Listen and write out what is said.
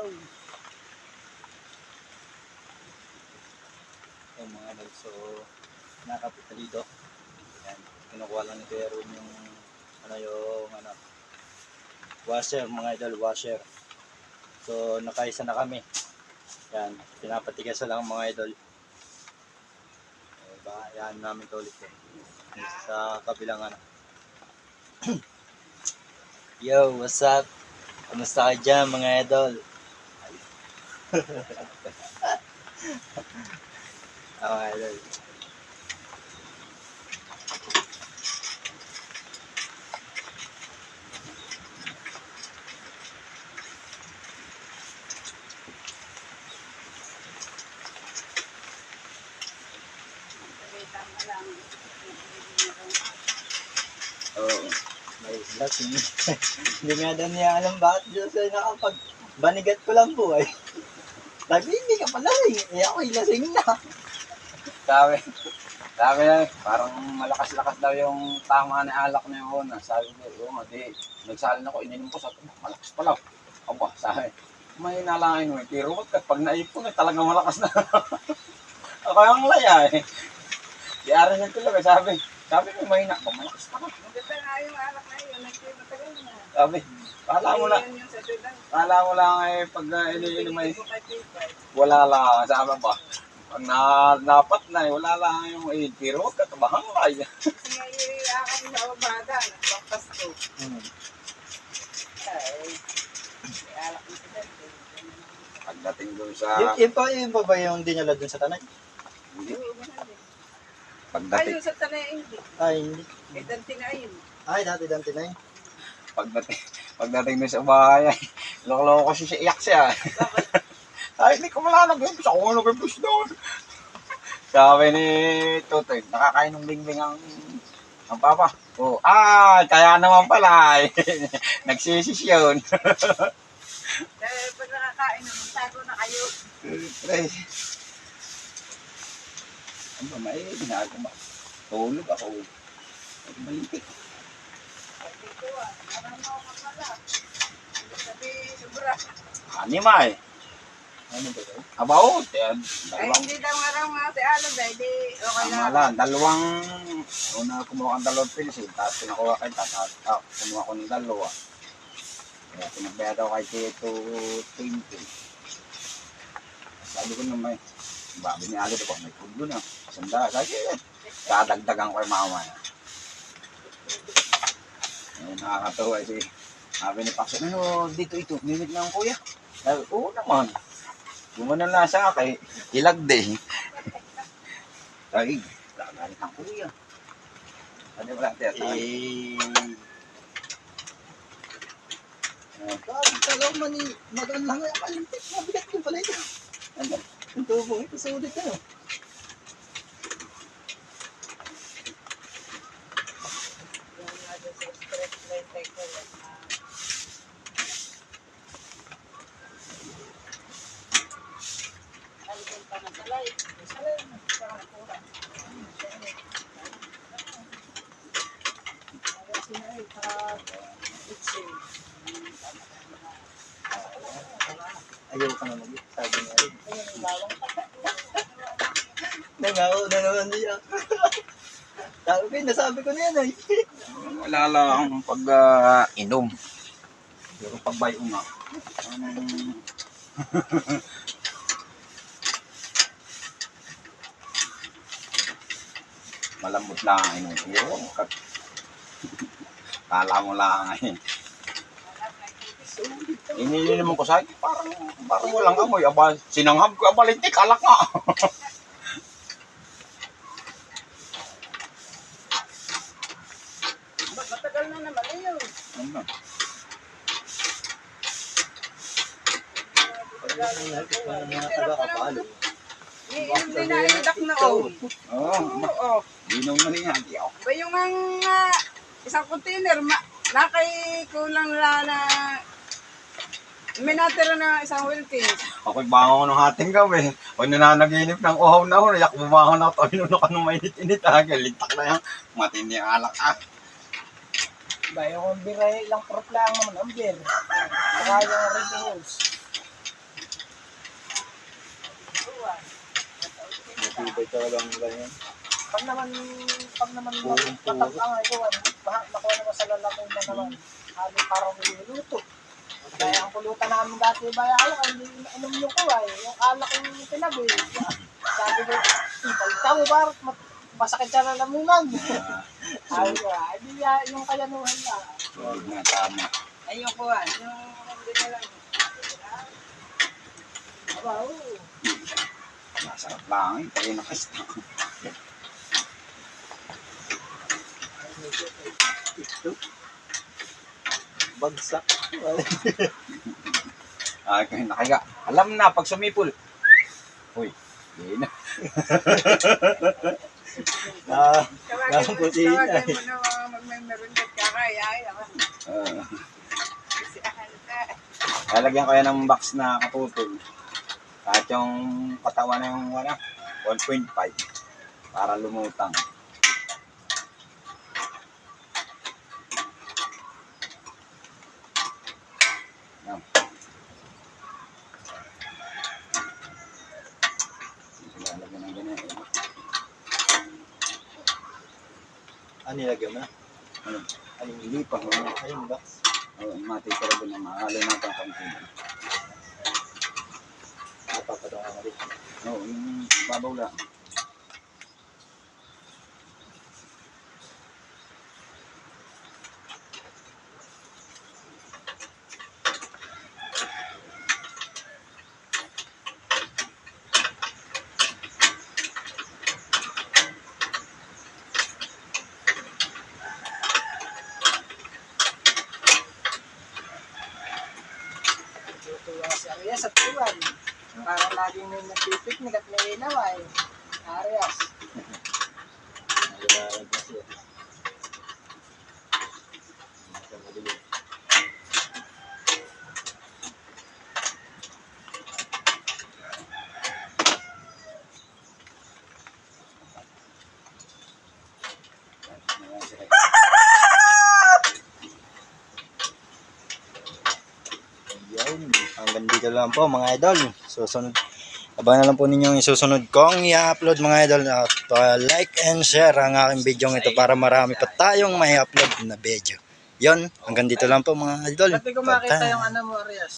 Wow! Yung mga idol, so nakapita dito. Yan, kinukuha lang ni Kuya Ron yung washer, mga idol, washer. So nakaisa na kami. Yan, pinapatigasan lang mga idol. Yan namin to ulit sa kabilang Yo, what's up? Kamusta ka dyan mga idol? Mga idol. Oo. May lasing. Hindi nga daw niya alam bakit Diyos ay banigat ko lang po ay. Sabi, hindi ka pala lasing. Eh ako'y lasing na. Sabi na, parang malakas-lakas daw yung tama ni alak na yung una. Sabi ko, di, nagsalin ako, ininom ko, sabi ko, malakas pala. Aba, sabi, may nalangin mo, kirot ka, pag naipon, talagang malakas na. Ako yung laya eh. Di aras yung tulog, sabi ko, mahina ba, malakas pa ka. Maganda nga yung alak na yun, nagmatagal na. Sabi, kala mo lang eh, pag iniinom ay, wala lang, sabi ba. Pag napat na eh, wala lang yung pero huwag ka tabahang kaya. Kasi nga akong sa abada, nagpampas ko. Ay, alak na sila. Pagdating doon sa... Yun pa ba yung dinala dun sa tanay? Hindi. Oo, mahal eh. Pagdating... Ayun sa tanay, hindi. Ay, hindi. Eh, danti na yun. Ay, dati na yun. Pagdating doon sa bahay, loko-loko kasi iyak siya. Bakit? Ay, hindi ko malalagay. Ako nga nag-push doon. Sabi ni Tutoy, nakakain ng bingbing ang papa. Oh, kaya naman pala. Nagsisis yun. Dahil pag nakakain na, magtago na kayo. Pre. Ano ba, may ginagawa. Tulog ako. Malitik. Sabi ko marami ako kapala. Sabi, sobra. Anima eh. Ano ba yun? About. Ay, hindi daw nga mga si Alo, dahil di okay Tama lang. lang. Una kumuha kang dalawang pinsil, tapos pinakuha kayo, tapos kumuha ko ng dalawa. Kaya pinagbaya daw kay Tito 20. Sabi ko naman, babi ni Ali, diba, may pulo na. Sanda, sabi ko, dadagdagan ko yung mamaya. Nakakatawa sabi ni Paxo, dito ito, mimit na ang kuya. Sabi, oo naman. Gumanon lang sa akin, ilagde. Ay, lagalit ang kuya. Ano ba natin? Talaw magaan lang yung kalintik. Mabigat yung pala ito. Ano? Yung tubong ito, sulit na. Yung nga doon sa express tricycle. Alikin pa ng salay. Salay na. Parang pura. Sinay, itsin. Ayaw ka na mag-it. Sabi niya rin. Ayun, bawang Nangauna naman niya. Nasabi ko na yan ay. Wala lang pag-inom. Pero pag-bayo nga. Malambot lang ang inom. Pero kala mo lang eh. Ininom ko sa akin, parang walang amoy. Sinanghab ko, lintik, alak nga. matagal na naman yun. Ano? Mga taga-kapalo. Iinom din na yung dak na oh. Oo, Oo. inom na niya. Ba yung isang container, nakay kulang na may natira na isang Wilkins. Ako'y bango ko ng hating gabi. Pag nananaginip ng uhaw na ho, nayak bumangon ako. Inuno ka ng mainit-init. Lintak na yan. Matindi ang alak. Ba yung biray lang prop lang naman ang beer. Saka yung Red Hills. Matibay talagang ganyan. Pag naman Purong puro. matapang ito, nakuha naman sa lalaking na naman. Ano parang niluluto. Kaya ang pulutan namin dati ba alak, hindi inom yung kuway. Yung alak yung tinabi. Sabi ko, ipalita mo ba? Masakit sa lalamunan. Sabi ko, hindi yung kayanuhan na. Huwag na, tama. Ay, yung kuwan, yung hindi na lang. Aba, oo. Masarap lang eh. Kaya nakasta. Ito. Bagsak. Kayo nakahiga. Alam na, pag sumipol. Uy, hindi na. Nakaputi na. Tawagin mo na mga magmemeron at kakaya. Uh, lalagyan ko yan ng box na kaputol. Kahit yung katawan na yung 1.5 para lumutang. Yan. Lalagyan ng ganyan. Ano nilagyan mo na? Ano? Ano Hindi pa. yung box? Matitira doon na mahalo natin ang konti. Napapadong ako rin. Oo, yung babaw lang. Tutuwa si Arias sa tuwan. Para laging may nagpipiknik at may inaway. Arias. Naliwalag na siya. Yan. Hanggang dito lang po mga idol. Susunod. Abangan lang po ninyo yung susunod kong i-upload mga idol. At like and share ang aking video ito para marami pa tayong may upload na video. Yon, hanggang dito lang po mga idol. Pati ko makita Bye-bye. yung ano mo, Arias.